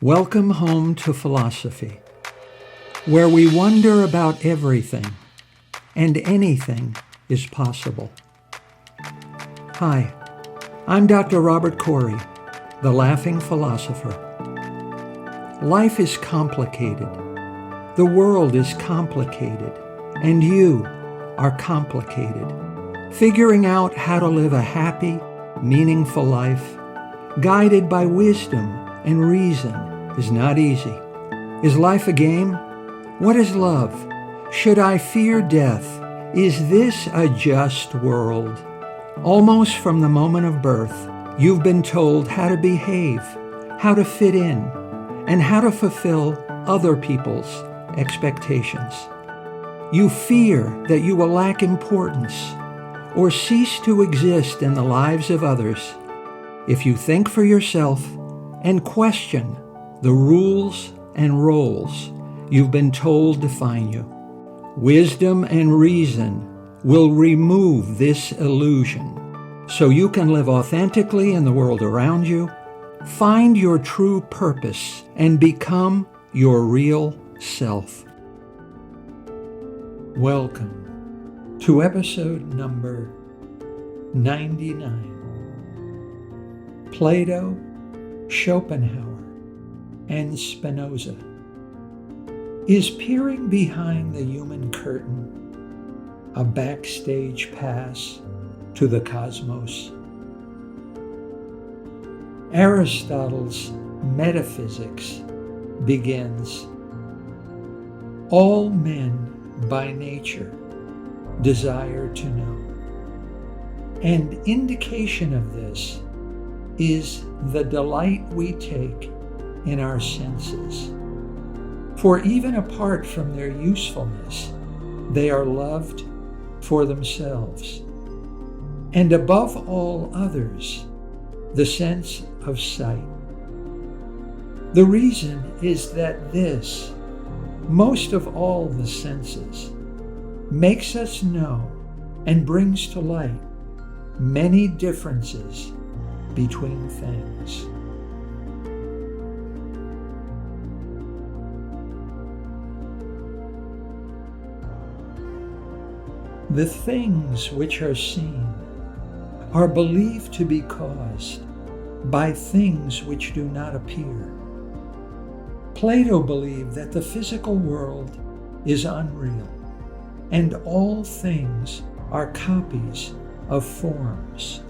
Welcome home to philosophy, where we wonder about everything, and anything is possible. Hi, I'm Dr. Robert Corey, the Laughing Philosopher. Life is complicated. The world is complicated, and you are complicated. Figuring out how to live a happy, meaningful life, guided by wisdom and reason, is not easy. Is life a game? What is love? Should I fear death? Is this a just world? Almost from the moment of birth, you've been told how to behave, how to fit in, and how to fulfill other people's expectations. You fear that you will lack importance or cease to exist in the lives of others if you think for yourself and question the rules and roles you've been told define you. Wisdom and reason will remove this illusion so you can live authentically in the world around you, find your true purpose, and become your real self. Welcome to episode number 99. Plato, Schopenhauer, and Spinoza. Is peering behind the human curtain a backstage pass to the cosmos? Aristotle's metaphysics begins, all men by nature desire to know. And indication of this is the delight we take in our senses. For even apart from their usefulness, they are loved for themselves. And above all others, the sense of sight. The reason is that this, most of all the senses, makes us know and brings to light many differences between things. The things which are seen are believed to be caused by things which do not appear. Plato believed that the physical world is unreal, and all things are copies of forms.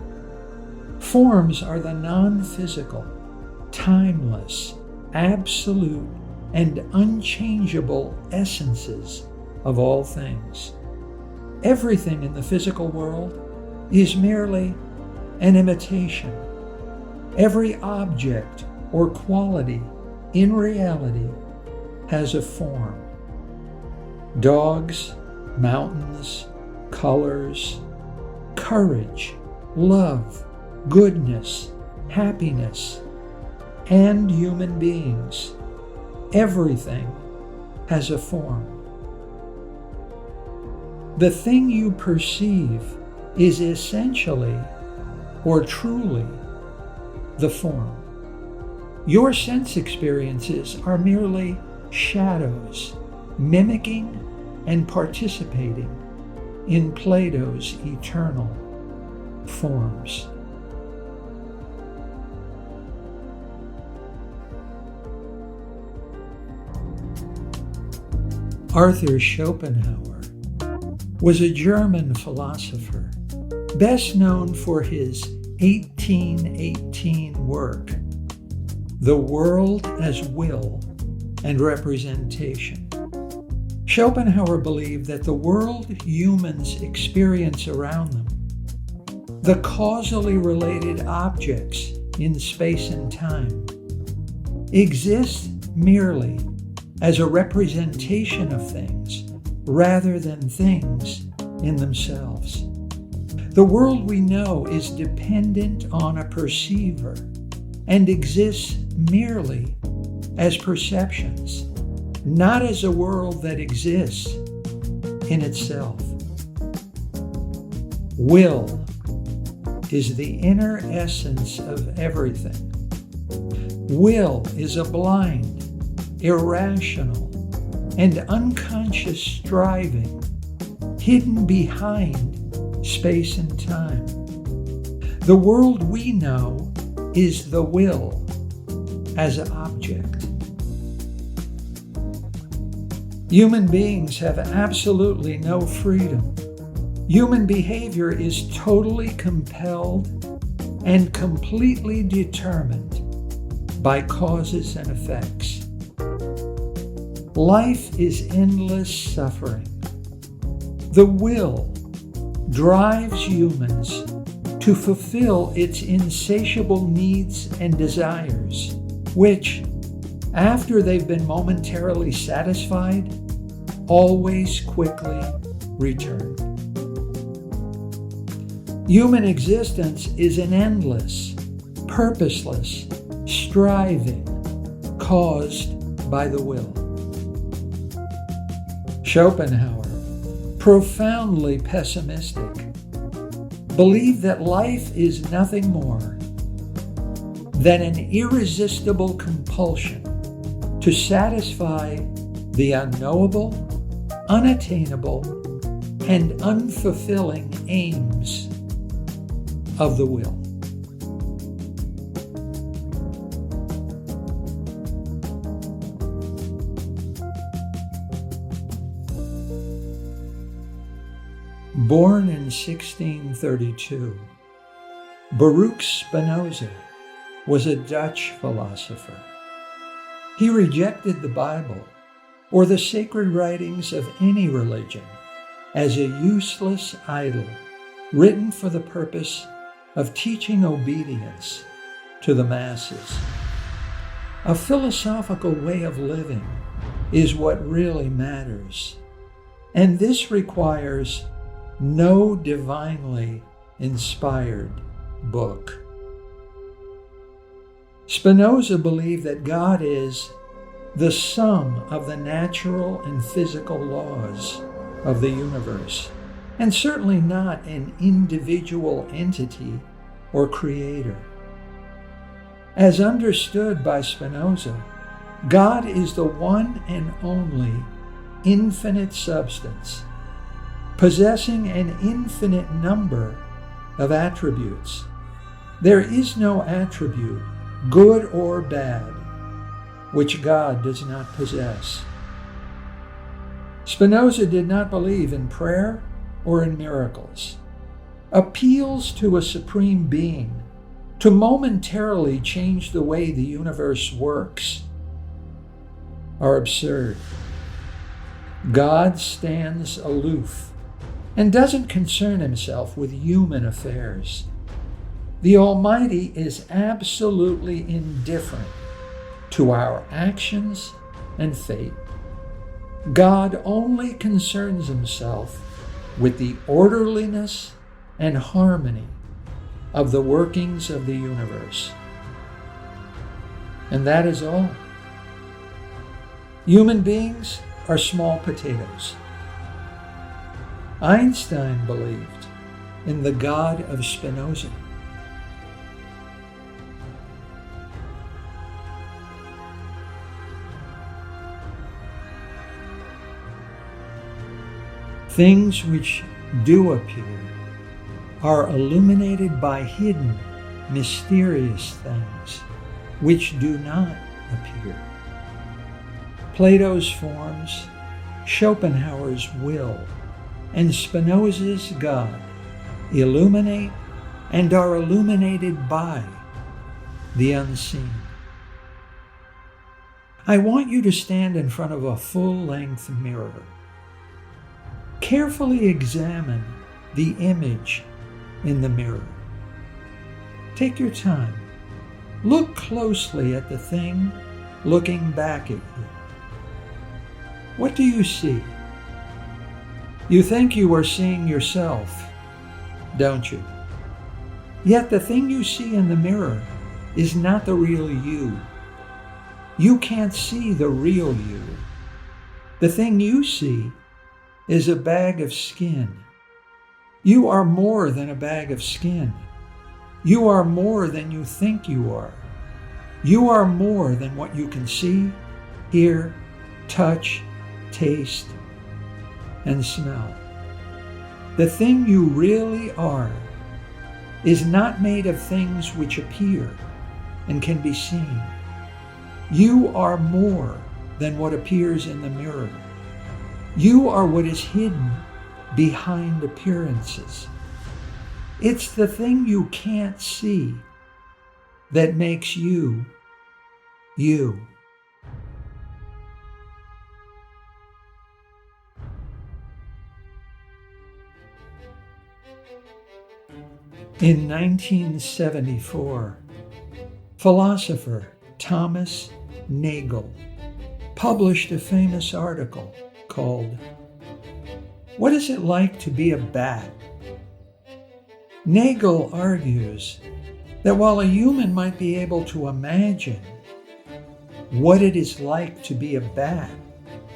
Forms are the non-physical, timeless, absolute, and unchangeable essences of all things. Everything in the physical world is merely an imitation. Every object or quality in reality has a form. Dogs, mountains, colors, courage, love, goodness, happiness, and human beings. Everything has a form. The thing you perceive is essentially or truly the form. Your sense experiences are merely shadows, mimicking and participating in Plato's eternal forms. Arthur Schopenhauer was a German philosopher, best known for his 1818 work, The World as Will and Representation. Schopenhauer believed that the world humans experience around them, the causally related objects in space and time, exist merely as a representation of things rather than things in themselves. The world we know is dependent on a perceiver and exists merely as perceptions, not as a world that exists in itself. Will is the inner essence of everything. Will is a blind, irrational, and unconscious striving hidden behind space and time. The world we know is the will as an object. Human beings have absolutely no freedom. Human behavior is totally compelled and completely determined by causes and effects. Life is endless suffering. The will drives humans to fulfill its insatiable needs and desires, which, after they've been momentarily satisfied, always quickly return. Human existence is an endless, purposeless striving caused by the will. Schopenhauer, profoundly pessimistic, believed that life is nothing more than an irresistible compulsion to satisfy the unknowable, unattainable, and unfulfilling aims of the will. Born in 1632, Baruch Spinoza was a Dutch philosopher. He rejected the Bible or the sacred writings of any religion as a useless idol written for the purpose of teaching obedience to the masses. A philosophical way of living is what really matters, and this requires no divinely inspired book. Spinoza believed that God is the sum of the natural and physical laws of the universe, and certainly not an individual entity or creator. As understood by Spinoza, God is the one and only infinite substance, possessing an infinite number of attributes. There is no attribute, good or bad, which God does not possess. Spinoza did not believe in prayer or in miracles. Appeals to a supreme being to momentarily change the way the universe works are absurd. God stands aloof and doesn't concern himself with human affairs. The Almighty is absolutely indifferent to our actions and fate. God only concerns himself with the orderliness and harmony of the workings of the universe. And that is all. Human beings are small potatoes. Einstein believed in the God of Spinoza. Things which do appear are illuminated by hidden, mysterious things which do not appear. Plato's forms, Schopenhauer's will, and Spinoza's God illuminate and are illuminated by the unseen. I want you to stand in front of a full-length mirror. Carefully examine the image in the mirror. Take your time. Look closely at the thing looking back at you. What do you see? You think you are seeing yourself, don't you? Yet the thing you see in the mirror is not the real you. You can't see the real you. The thing you see is a bag of skin. You are more than a bag of skin. You are more than you think you are. You are more than what you can see, hear, touch, taste, and smell. The thing you really are is not made of things which appear and can be seen. You are more than what appears in the mirror. You are what is hidden behind appearances. It's the thing you can't see that makes you, you. In 1974, philosopher Thomas Nagel published a famous article called "What is it like to be a bat?" Nagel argues that while a human might be able to imagine what it is like to be a bat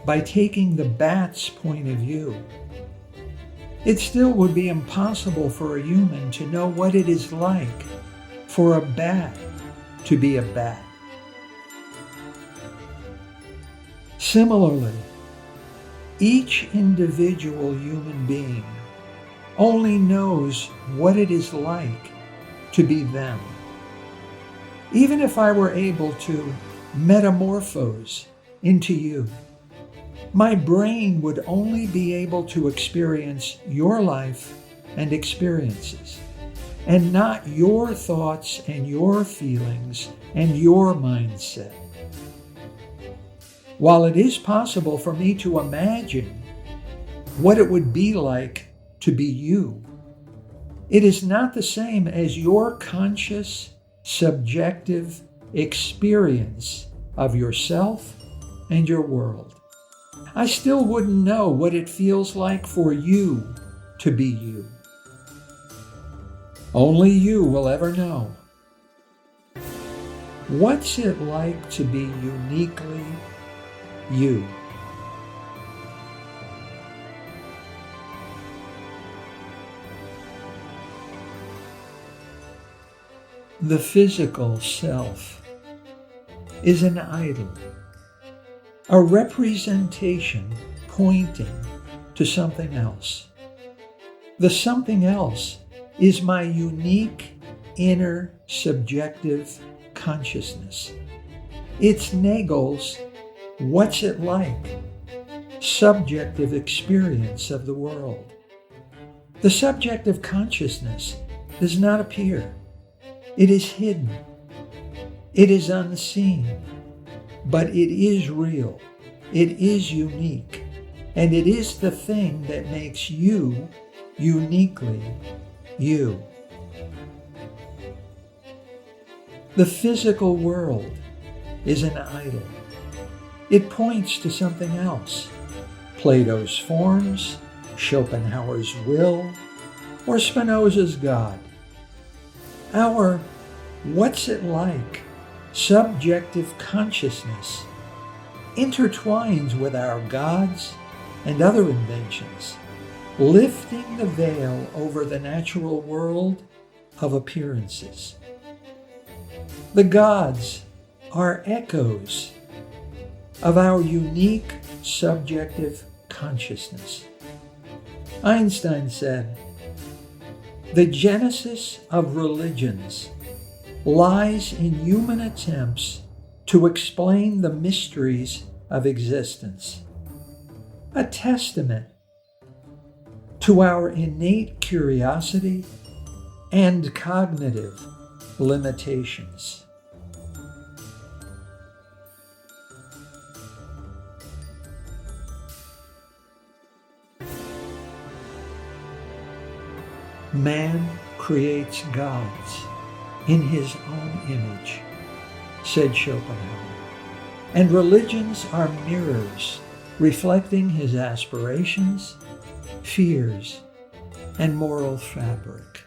by taking the bat's point of view, it still would be impossible for a human to know what it is like for a bat to be a bat. Similarly, each individual human being only knows what it is like to be them. Even if I were able to metamorphose into you, my brain would only be able to experience your life and experiences, and not your thoughts and your feelings and your mindset. While it is possible for me to imagine what it would be like to be you, it is not the same as your conscious, subjective experience of yourself and your world. I still wouldn't know what it feels like for you to be you. Only you will ever know. What's it like to be uniquely you? The physical self is an idol, a representation pointing to something else. The something else is my unique inner subjective consciousness. It's Nagel's "What's it like?" subjective experience of the world. The subjective consciousness does not appear. It is hidden. It is unseen. But it is real. It is unique. And it is the thing that makes you uniquely you. The physical world is an idol. It points to something else. Plato's forms, Schopenhauer's will, or Spinoza's God. Our "what's it like?" subjective consciousness intertwines with our gods and other inventions, lifting the veil over the natural world of appearances. The gods are echoes of our unique subjective consciousness. Einstein said, "The genesis of religions lies in human attempts to explain the mysteries of existence, a testament to our innate curiosity and cognitive limitations." Man creates gods in his own image, said Schopenhauer, and religions are mirrors reflecting his aspirations, fears, and moral fabric.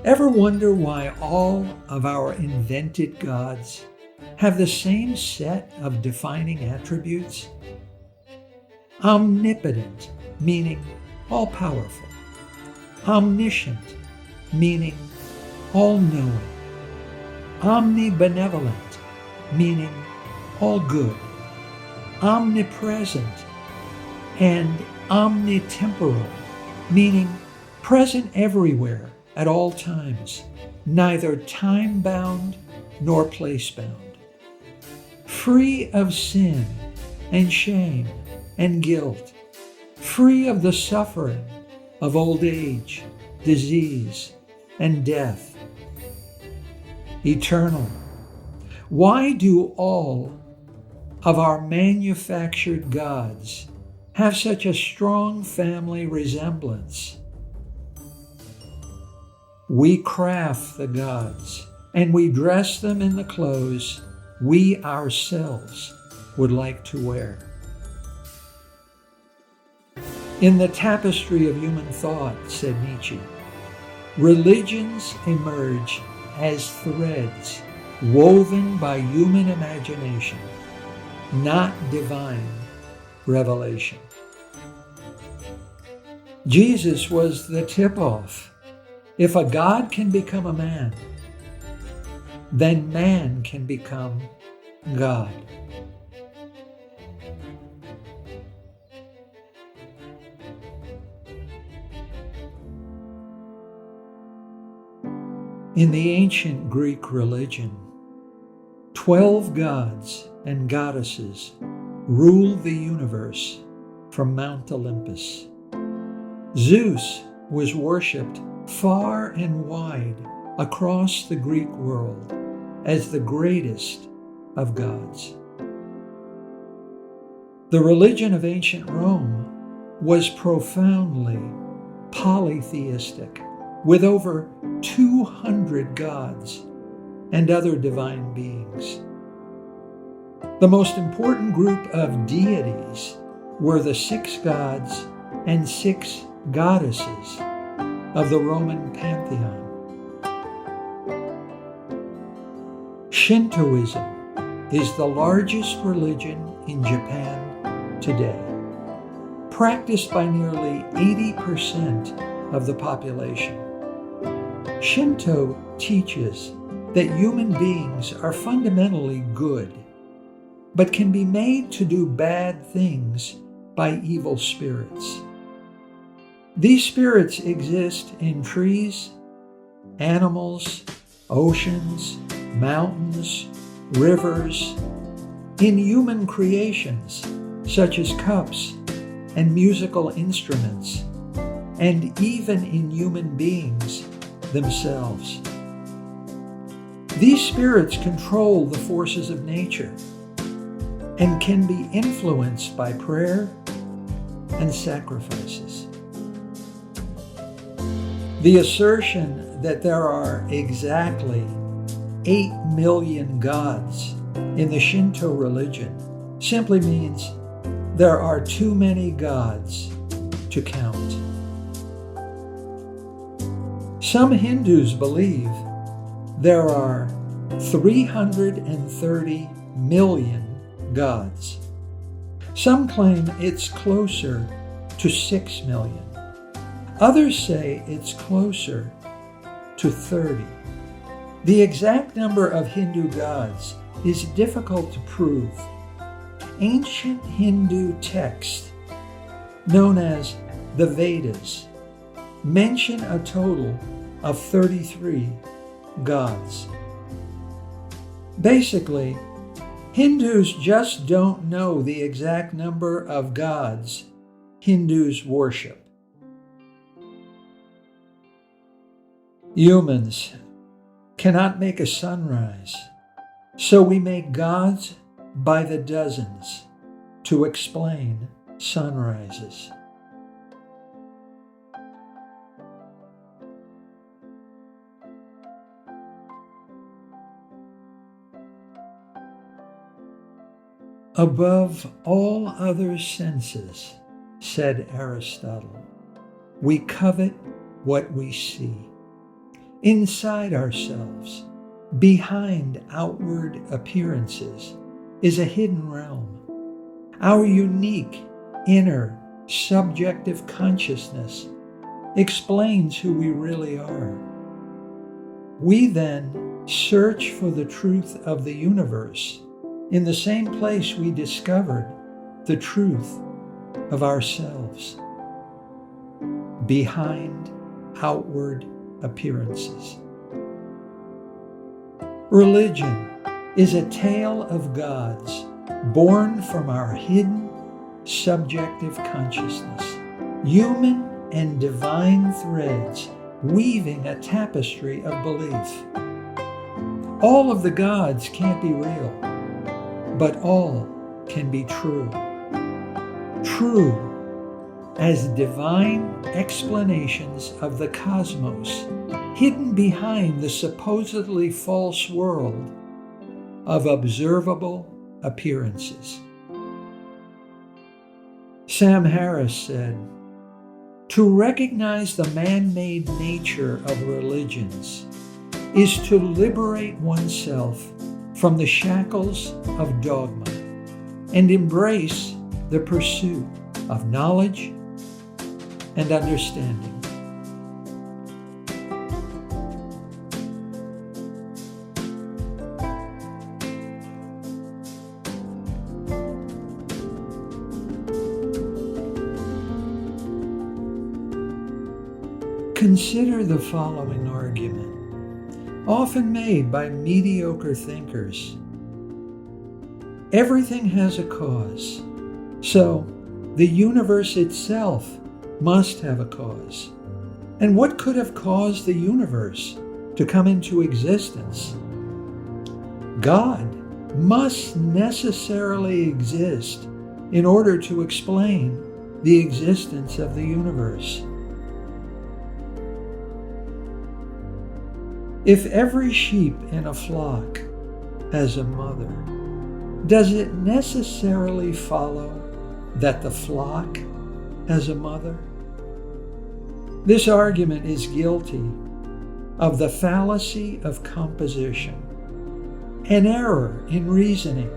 Ever wonder why all of our invented gods have the same set of defining attributes? Omnipotent, meaning all-powerful. Omniscient, meaning all-knowing. omnibenevolent, meaning all good, omnipresent, and omnitemporal, meaning present everywhere at all times, neither time-bound nor place-bound, free of sin and shame and guilt, free of the suffering of old age, disease, and death, eternal. Why do all of our manufactured gods have such a strong family resemblance? We craft the gods, and we dress them in the clothes we ourselves would like to wear. In the tapestry of human thought, said Nietzsche, religions emerge as threads woven by human imagination, not divine revelation. Jesus was the tip-off. If a God can become a man, then man can become God. In the ancient Greek religion, 12 gods and goddesses ruled the universe from Mount Olympus. Zeus was worshipped far and wide across the Greek world as the greatest of gods. The religion of ancient Rome was profoundly polytheistic, with over 200 gods and other divine beings. The most important group of deities were the 6 gods and 6 goddesses of the Roman pantheon. Shintoism is the largest religion in Japan today, practiced by nearly 80% of the population. Shinto teaches that human beings are fundamentally good, but can be made to do bad things by evil spirits. These spirits exist in trees, animals, oceans, mountains, rivers, in human creations such as cups and musical instruments, and even in human beings themselves. These spirits control the forces of nature and can be influenced by prayer and sacrifices. The assertion that there are exactly 8 million gods in the Shinto religion simply means there are too many gods to count. Some Hindus believe there are 330 million gods. Some claim it's closer to 6 million. Others say it's closer to 30. The exact number of Hindu gods is difficult to prove. Ancient Hindu texts, known as the Vedas, mention a total of 33 gods. Basically, Hindus just don't know the exact number of gods Hindus worship. Humans cannot make a sunrise, so we make gods by the dozens to explain sunrises. Above all other senses, said Aristotle, we covet what we see. Inside ourselves, behind outward appearances, is a hidden realm. Our unique, inner, subjective consciousness explains who we really are. We then search for the truth of the universe in the same place we discovered the truth of ourselves, behind outward appearances. Religion is a tale of gods born from our hidden, subjective consciousness, human and divine threads weaving a tapestry of belief. All of the gods can't be real, but all can be true. True as divine explanations of the cosmos, hidden behind the supposedly false world of observable appearances. Sam Harris said, "To recognize the man-made nature of religions is to liberate oneself from the shackles of dogma and embrace the pursuit of knowledge and understanding." Consider the following argument, often made by mediocre thinkers. Everything has a cause, so the universe itself must have a cause. And what could have caused the universe to come into existence? God must necessarily exist in order to explain the existence of the universe. If every sheep in a flock has a mother, does it necessarily follow that the flock has a mother? This argument is guilty of the fallacy of composition, an error in reasoning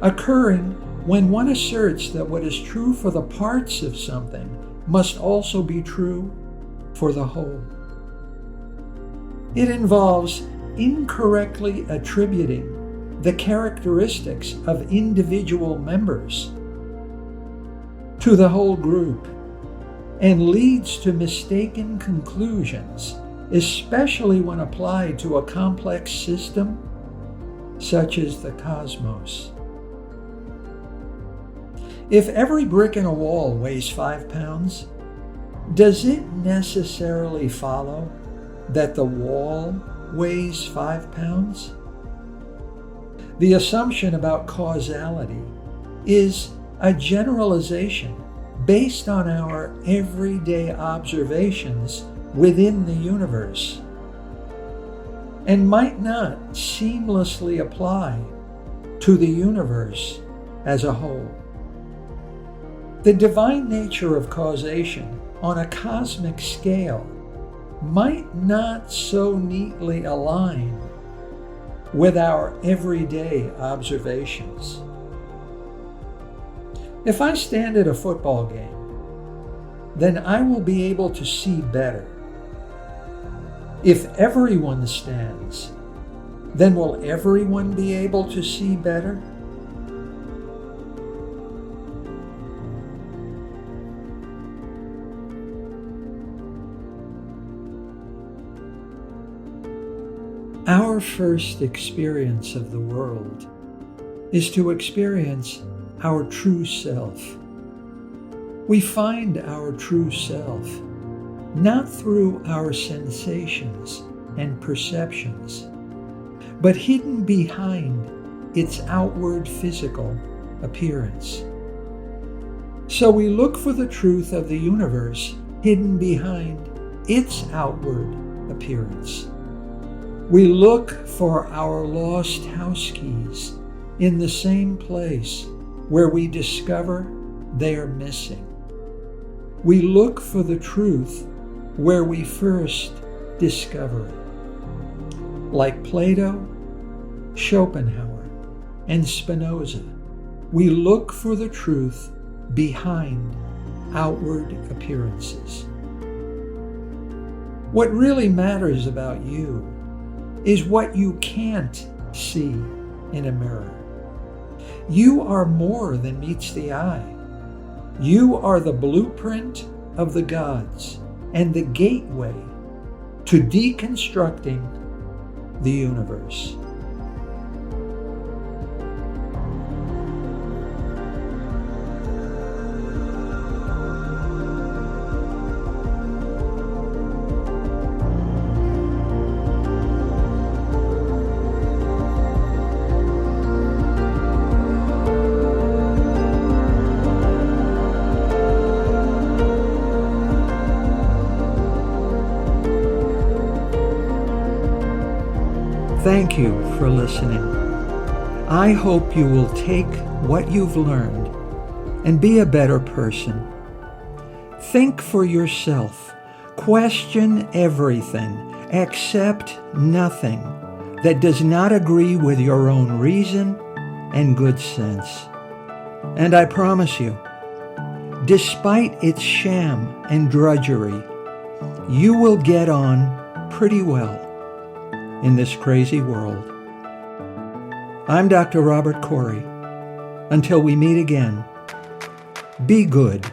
occurring when one asserts that what is true for the parts of something must also be true for the whole. It involves incorrectly attributing the characteristics of individual members to the whole group and leads to mistaken conclusions, especially when applied to a complex system such as the cosmos. If every brick in a wall weighs 5 pounds, does it necessarily follow that the wall weighs 5 pounds? The assumption about causality is a generalization based on our everyday observations within the universe and might not seamlessly apply to the universe as a whole. The divine nature of causation on a cosmic scale might not so neatly align with our everyday observations. If I stand at a football game, then I will be able to see better. If everyone stands, then will everyone be able to see better? Our first experience of the world is to experience our true self. We find our true self not through our sensations and perceptions, but hidden behind its outward physical appearance. So we look for the truth of the universe hidden behind its outward appearance. We look for our lost house keys in the same place where we discover they are missing. We look for the truth where we first discover it. Like Plato, Schopenhauer, and Spinoza, we look for the truth behind outward appearances. What really matters about you is what you can't see in a mirror. You are more than meets the eye. You are the blueprint of the gods and the gateway to deconstructing the universe. Thank you for listening. I hope you will take what you've learned and be a better person. Think for yourself. Question everything. Accept nothing that does not agree with your own reason and good sense. And I promise you, despite its sham and drudgery, you will get on pretty well in this crazy world. I'm Dr. Robert Corey. Until we meet again, be good.